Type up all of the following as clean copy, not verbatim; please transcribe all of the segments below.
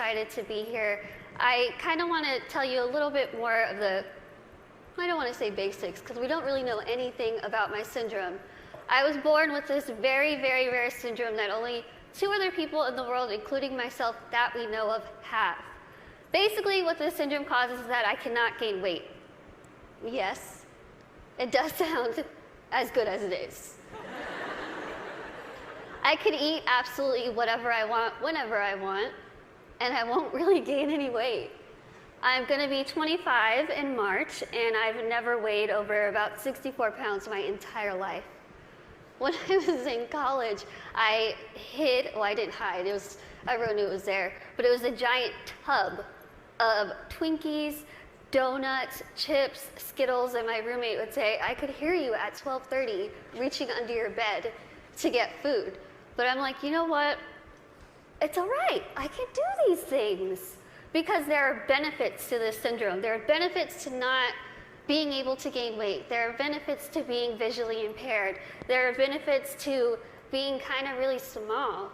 excited to be here. I kind of want to tell you a little bit more of the, I don't want to say basics, because we don't really know anything about my syndrome. I was born with this very, very rare syndrome that only 2 other people in the world, including myself, that we know of, have. Basically, what this syndrome causes is that I cannot gain weight. Yes, it does sound as good as it is. I can eat absolutely whatever I want, whenever I want, and I won't really gain any weight. I'm going to be 25 in March, and I've never weighed over about 64 pounds my entire life. When I was in college, I hid, well, I didn't hide, everyone knew it was there, but it was a giant tub of Twinkies, donuts, chips, Skittles, and my roommate would say, I could hear you at 12:30 reaching under your bed to get food. But I'm like, you know what? It's all right, I can do these things. Because there are benefits to this syndrome. There are benefits to not being able to gain weight. There are benefits to being visually impaired. There are benefits to being kind of really small.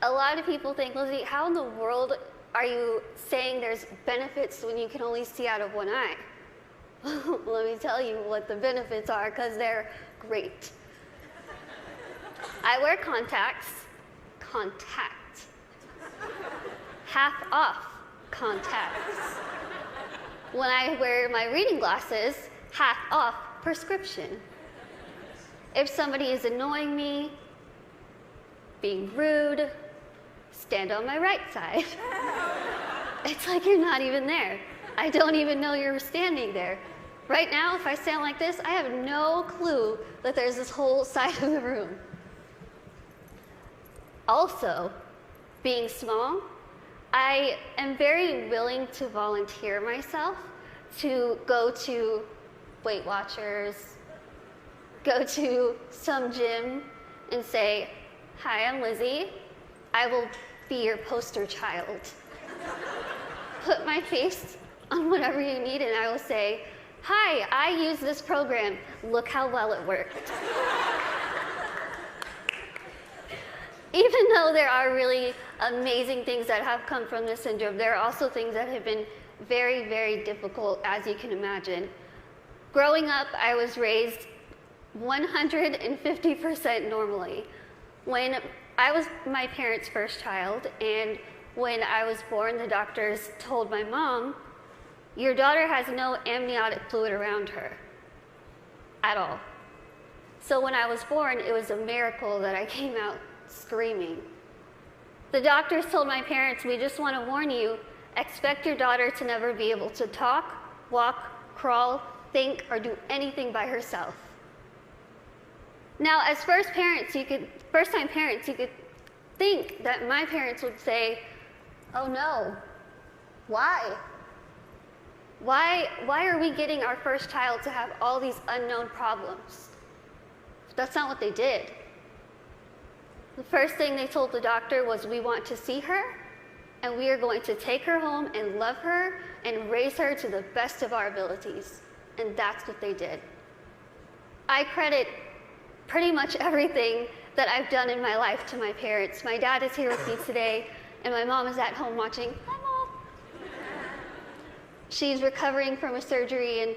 A lot of people think, Lizzie, how in the world are you saying there's benefits when you can only see out of one eye? Let me tell you what the benefits are, because they're great. I wear contacts. Half off contacts. When I wear my reading glasses, half off prescription. If somebody is annoying me, being rude, stand on my right side. It's like you're not even there. I don't even know you're standing there. Right now, if I stand like this, I have no clue that there's this whole side of the room. Also, being small, I am very willing to volunteer myself to go to Weight Watchers, go to some gym and say, hi, I'm Lizzie. I will be your poster child. Put my face on whatever you need and I will say, hi, I use this program. Look how well it worked. Even though there are really amazing things that have come from this syndrome, there are also things that have been very, very difficult, as you can imagine. Growing up, I was raised 150% normally. When I was my parents' first child, and when I was born, the doctors told my mom, your daughter has no amniotic fluid around her at all. So when I was born, it was a miracle that I came out screaming. The doctors told my parents, we just want to warn you, expect your daughter to never be able to talk, walk, crawl, think, or do anything by herself. Now, as first-time parents, you could think that my parents would say, oh no, why? Why are we getting our first child to have all these unknown problems? That's not what they did. The first thing they told the doctor was, we want to see her, and we are going to take her home and love her and raise her to the best of our abilities. And that's what they did. I credit pretty much everything that I've done in my life to my parents. My dad is here with me today, and my mom is at home watching. Hi, Mom. She's recovering from a surgery, and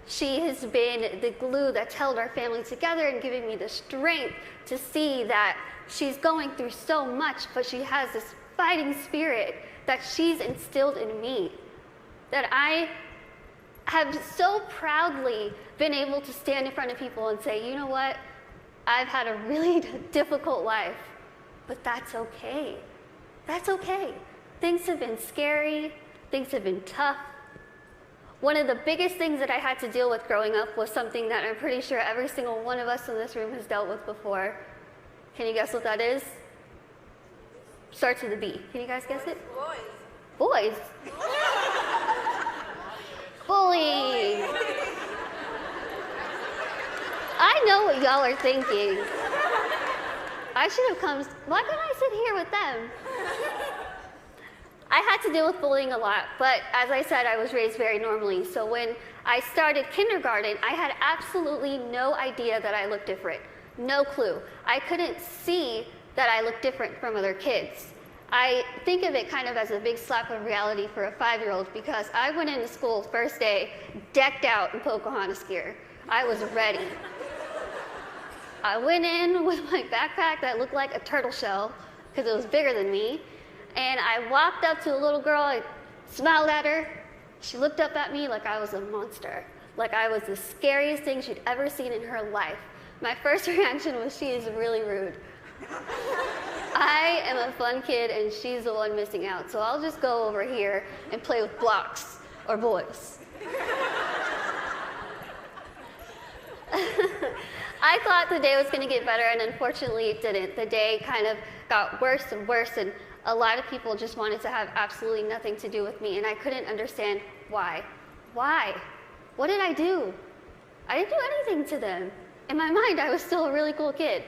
she has been the glue that's held our family together and giving me the strength to see that she's going through so much, but she has this fighting spirit that she's instilled in me, that I have so proudly been able to stand in front of people and say, you know what, I've had a really difficult life, but that's okay. That's okay. Things have been scary, things have been tough. One of the biggest things that I had to deal with growing up was something that I'm pretty sure every single one of us in this room has dealt with before. Can you guess what that is? Starts with a B. Can you guys guess it? Boys. Bullying. I know what y'all are thinking. I should have come, why couldn't I sit here with them? I had to deal with bullying a lot, but as I said, I was raised very normally. So when I started kindergarten, I had absolutely no idea that I looked different. No clue. I couldn't see that I looked different from other kids. I think of it kind of as a big slap of reality for a 5-year-old because I went into school first day decked out in Pocahontas gear. I was ready. I went in with my backpack that looked like a turtle shell because it was bigger than me, and I walked up to a little girl, I smiled at her. She looked up at me like I was a monster, like I was the scariest thing she'd ever seen in her life. My first reaction was, she is really rude. I am a fun kid and she's the one missing out, so I'll just go over here and play with blocks or boys. I thought the day was going to get better, and unfortunately it didn't. The day kind of got worse and worse, and a lot of people just wanted to have absolutely nothing to do with me, and I couldn't understand why. Why? What did I do? I didn't do anything to them. In my mind, I was still a really cool kid.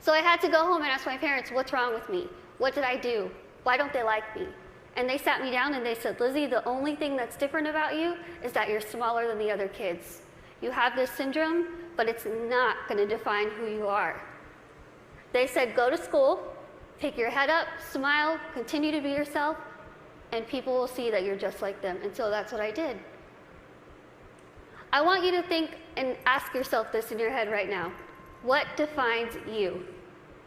So I had to go home and ask my parents, what's wrong with me? What did I do? Why don't they like me? And they sat me down and they said, Lizzie, the only thing that's different about you is that you're smaller than the other kids. You have this syndrome, but it's not going to define who you are. They said, go to school, pick your head up, smile, continue to be yourself, and people will see that you're just like them. And so that's what I did. I want you to think and ask yourself this in your head right now. What defines you?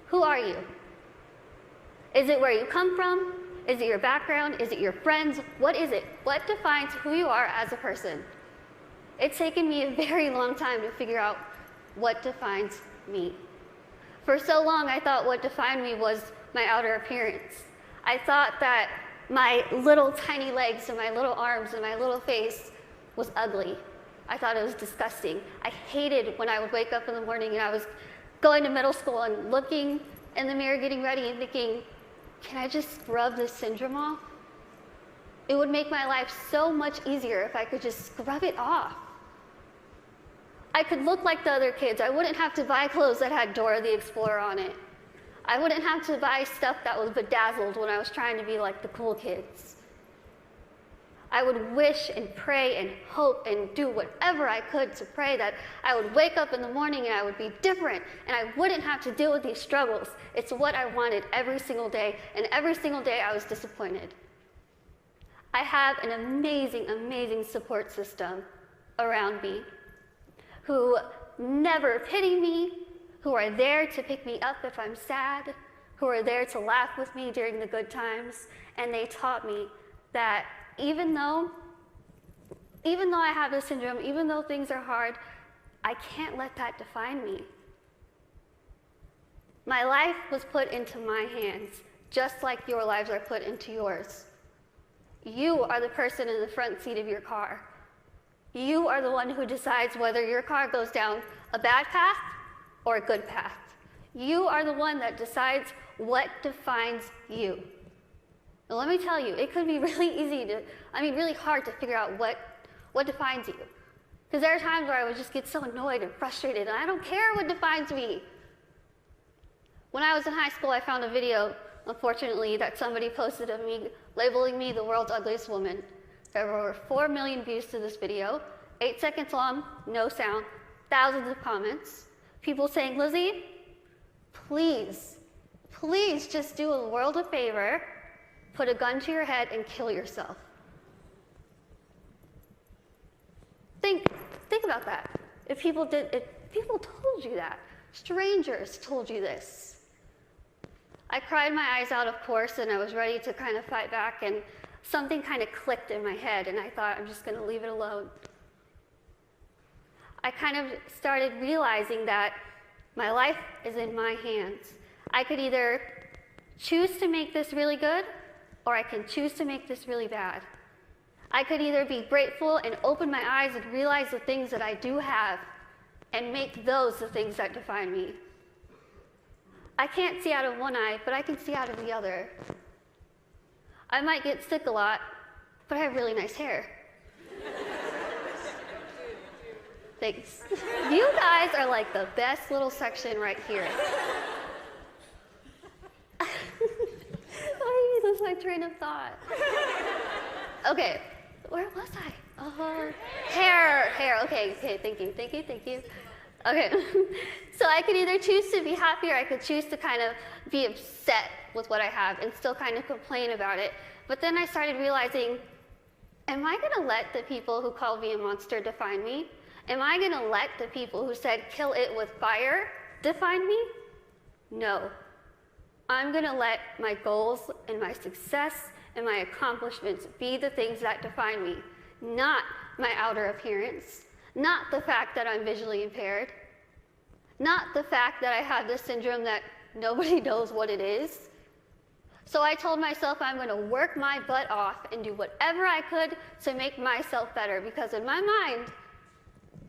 Who are you? Is it where you come from? Is it your background? Is it your friends? What is it? What defines who you are as a person? It's taken me a very long time to figure out what defines me. For so long, I thought what defined me was my outer appearance. I thought that my little tiny legs and my little arms and my little face was ugly. I thought it was disgusting. I hated when I would wake up in the morning and I was going to middle school and looking in the mirror, getting ready and thinking, can I just scrub this syndrome off? It would make my life so much easier if I could just scrub it off. I could look like the other kids. I wouldn't have to buy clothes that had Dora the Explorer on it. I wouldn't have to buy stuff that was bedazzled when I was trying to be like the cool kids. I would wish and pray and hope and do whatever I could to pray that I would wake up in the morning and I would be different and I wouldn't have to deal with these struggles. It's what I wanted every single day, and every single day I was disappointed. I have an amazing, amazing support system around me who never pity me, who are there to pick me up if I'm sad, who are there to laugh with me during the good times, and they taught me that even though I have this syndrome, even though things are hard, I can't let that define me. My life was put into my hands, just like your lives are put into yours. You are the person in the front seat of your car. You are the one who decides whether your car goes down a bad path or a good path. You are the one that decides what defines you. Now, let me tell you, it could be really really hard to figure out what defines you. Because there are times where I would just get so annoyed and frustrated, and I don't care what defines me. When I was in high school, I found a video, unfortunately, that somebody posted of me, labeling me the world's ugliest woman. There were over 4 million views to this video, 8 seconds long, no sound, thousands of comments, people saying, Lizzie, please just do a world a favor, put a gun to your head and kill yourself. Think about that. If people told you that, strangers told you this. I cried my eyes out, of course, and I was ready to kind of fight back, and something kind of clicked in my head, and I thought, I'm just going to leave it alone. I kind of started realizing that my life is in my hands. I could either choose to make this really good, or I can choose to make this really bad. I could either be grateful and open my eyes and realize the things that I do have and make those the things that define me. I can't see out of one eye, but I can see out of the other. I might get sick a lot, but I have really nice hair. Thanks. You guys are like the best little section right here. I lose my train of thought. Okay, where was I? Hair. Okay, thank you. Okay, so I could either choose to be happy or I could choose to kind of be upset with what I have and still kind of complain about it. But then I started realizing, am I gonna let the people who called me a monster define me? Am I gonna let the people who said kill it with fire define me? No. I'm gonna let my goals and my success and my accomplishments be the things that define me, not my outer appearance, not the fact that I'm visually impaired, not the fact that I have this syndrome that nobody knows what it is. So I told myself I'm going to work my butt off and do whatever I could to make myself better, because in my mind,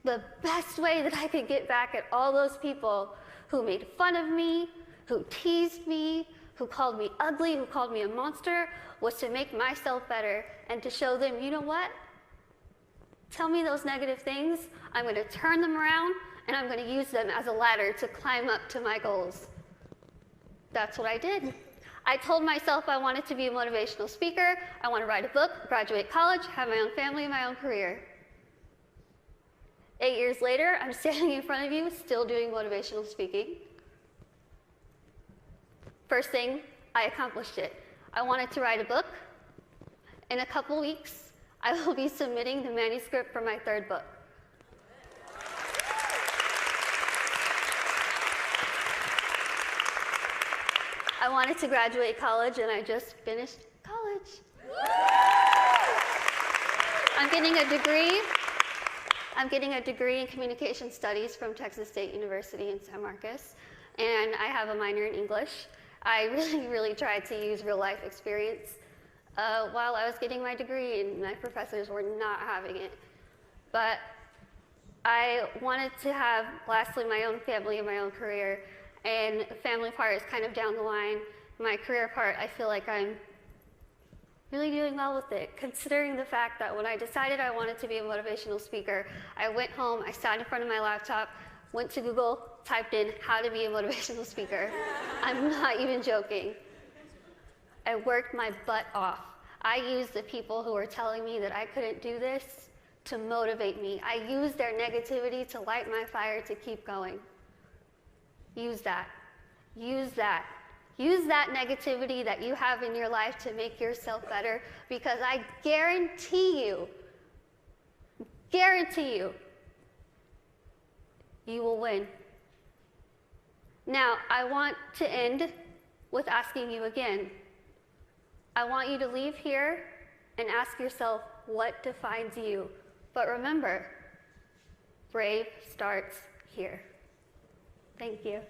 the best way that I could get back at all those people who made fun of me, who teased me, who called me ugly, who called me a monster, was to make myself better and to show them, you know what? Tell me those negative things, I'm going to turn them around and I'm going to use them as a ladder to climb up to my goals. That's what I did. I told myself I wanted to be a motivational speaker, I want to write a book, graduate college, have my own family and my own career. 8 years later, I'm standing in front of you, still doing motivational speaking. First thing, I accomplished it. I wanted to write a book. In a couple weeks, I will be submitting the manuscript for my third book. I wanted to graduate college, and I just finished college. I'm getting a degree. I'm getting a degree in communication studies from Texas State University in San Marcos, and I have a minor in English. I really tried to use real life experience while I was getting my degree, and my professors were not having it. But I wanted to have, lastly, my own family and my own career, and the family part is kind of down the line. My career part, I feel like I'm really doing well with it, considering the fact that when I decided I wanted to be a motivational speaker, I went home, I sat in front of my laptop, went to Google, typed in how to be a motivational speaker. I'm not even joking. I worked my butt off. I used the people who were telling me that I couldn't do this to motivate me. I used their negativity to light my fire to keep going. Use that. Use that. Use that negativity that you have in your life to make yourself better, because I guarantee you, you will win. Now, I want to end with asking you again. I want you to leave here and ask yourself what defines you. But remember, brave starts here. Thank you.